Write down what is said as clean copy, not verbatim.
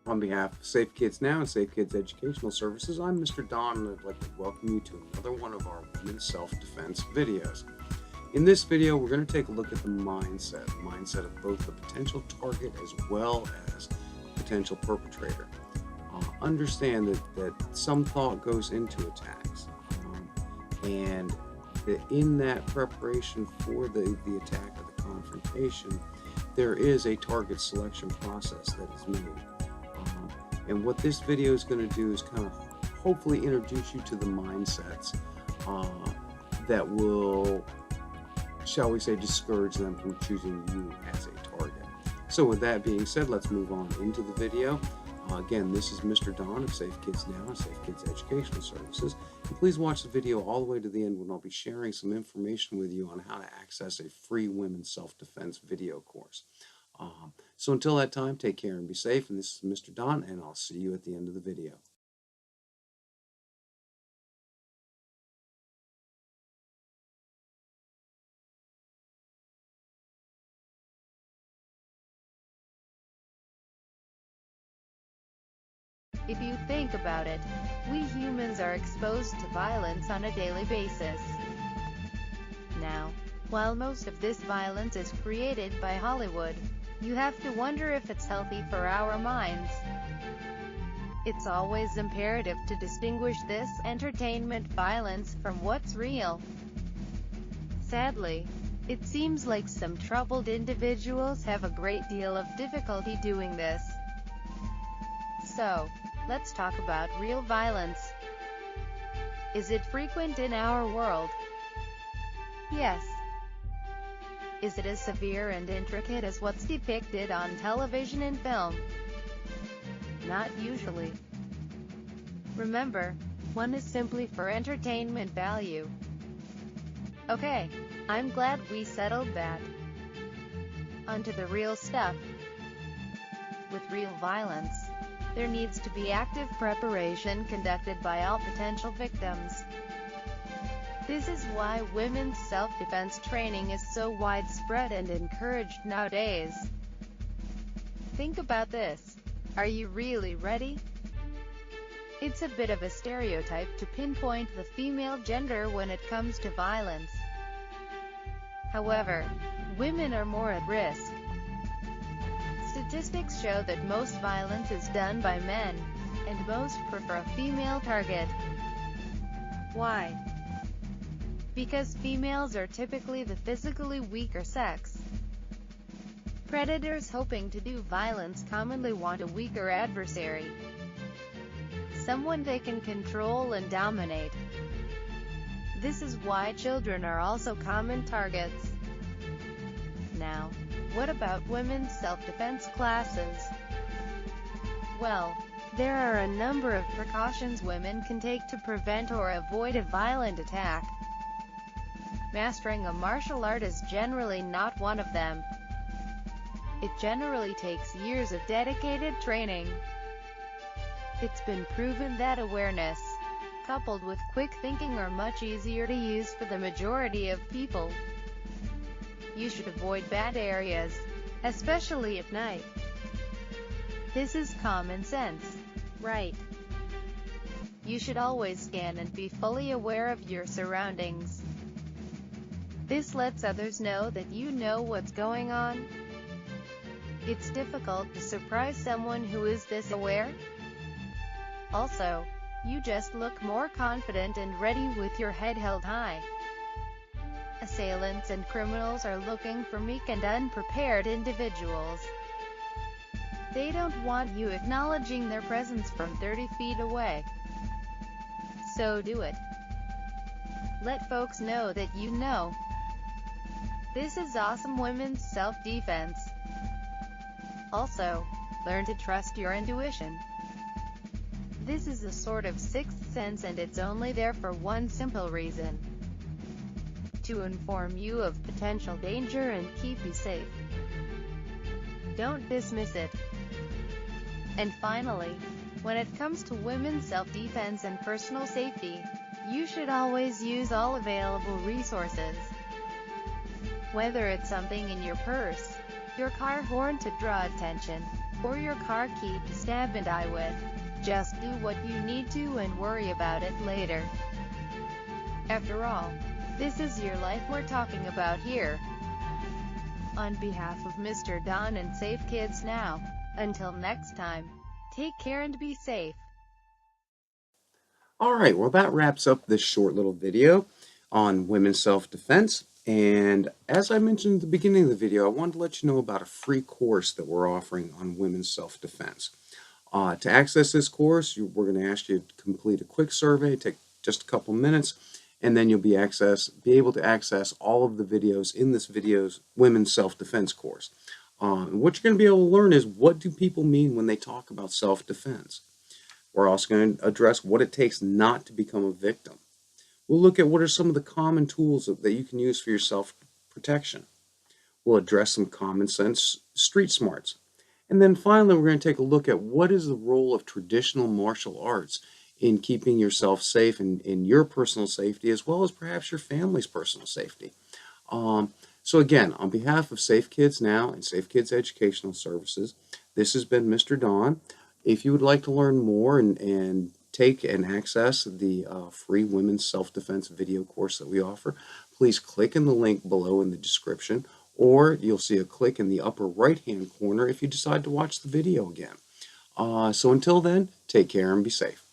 On behalf of Safe Kids Now and Safe Kids Educational Services, I'm Mr. Don, and I'd like to welcome you to another one of our women's self-defense videos. In this video, we're going to take a look at the mindset of both the potential target as well as the potential perpetrator. Understand that some thought goes into attacks, and that in that preparation for the attack or the confrontation, there is a target selection process that is made. And what this video is going to do is kind of hopefully introduce you to the mindsets that will, shall we say, discourage them from choosing you as a target. So with that being said, let's move on into the video. Again, this is Mr. Don of Safe Kids Now and Safe Kids Educational Services. And please watch the video all the way to the end when I'll be sharing some information with you on how to access a free women's self-defense video course. So until that time, take care and be safe. And this is Mr. Don, and I'll see you at the end of the video. If you think about it, we humans are exposed to violence on a daily basis. Now, while most of this violence is created by Hollywood, you have to wonder if it's healthy for our minds. It's always imperative to distinguish this entertainment violence from what's real. Sadly, it seems like some troubled individuals have a great deal of difficulty doing this. So, let's talk about real violence. Is it frequent in our world? Yes. Is it as severe and intricate as what's depicted on television and film? Not usually. Remember, one is simply for entertainment value. Okay, I'm glad we settled that. Onto the real stuff. With real violence, there needs to be active preparation conducted by all potential victims. This is why women's self-defense training is so widespread and encouraged nowadays. Think about this. Are you really ready? It's a bit of a stereotype to pinpoint the female gender when it comes to violence. However, women are more at risk. Statistics show that most violence is done by men, and most prefer a female target. Why? Because females are typically the physically weaker sex. Predators hoping to do violence commonly want a weaker adversary. Someone they can control and dominate. This is why children are also common targets. Now, what about women's self-defense classes? Well, there are a number of precautions women can take to prevent or avoid a violent attack. Mastering a martial art is generally not one of them. It generally takes years of dedicated training. It's been proven that awareness, coupled with quick thinking, are much easier to use for the majority of people. You should avoid bad areas, especially at night. This is common sense, right? You should always scan and be fully aware of your surroundings. This lets others know that you know what's going on. It's difficult to surprise someone who is this aware. Also, you just look more confident and ready with your head held high. Assailants and criminals are looking for meek and unprepared individuals. They don't want you acknowledging their presence from 30 feet away. So do it. Let folks know that you know. This is awesome women's self-defense. Also, learn to trust your intuition. This is a sort of sixth sense, and it's only there for one simple reason: to inform you of potential danger and keep you safe. Don't dismiss it. And finally, when it comes to women's self-defense and personal safety, you should always use all available resources. Whether it's something in your purse, your car horn to draw attention, or your car keeps stab and die with. Just do what you need to and worry about it later. After all, this is your life we're talking about here. On behalf of Mr. Don and Safe Kids Now, until next time, take care and be safe. All right, well, that wraps up this short little video on women's self-defense. And as I mentioned at the beginning of the video, I wanted to let you know about a free course that we're offering on women's self-defense. To access this course, we're going to ask you to complete a quick survey, take just a couple minutes, and then you'll be able to access all of the videos in this women's self-defense course. What you're going to be able to learn is, what do people mean when they talk about self-defense? We're also going to address what it takes not to become a victim. We'll look at what are some of the common tools that you can use for your self-protection. We'll address some common sense street smarts. And then finally, we're going to take a look at what is the role of traditional martial arts in keeping yourself safe and in your personal safety, as well as perhaps your family's personal safety. So again, on behalf of Safe Kids Now and Safe Kids Educational Services, this has been Mr. Don. If you would like to learn more and take and access the free women's self-defense video course that we offer, please click in the link below in the description, or you'll see a click in the upper right-hand corner if you decide to watch the video again. So until then, take care and be safe.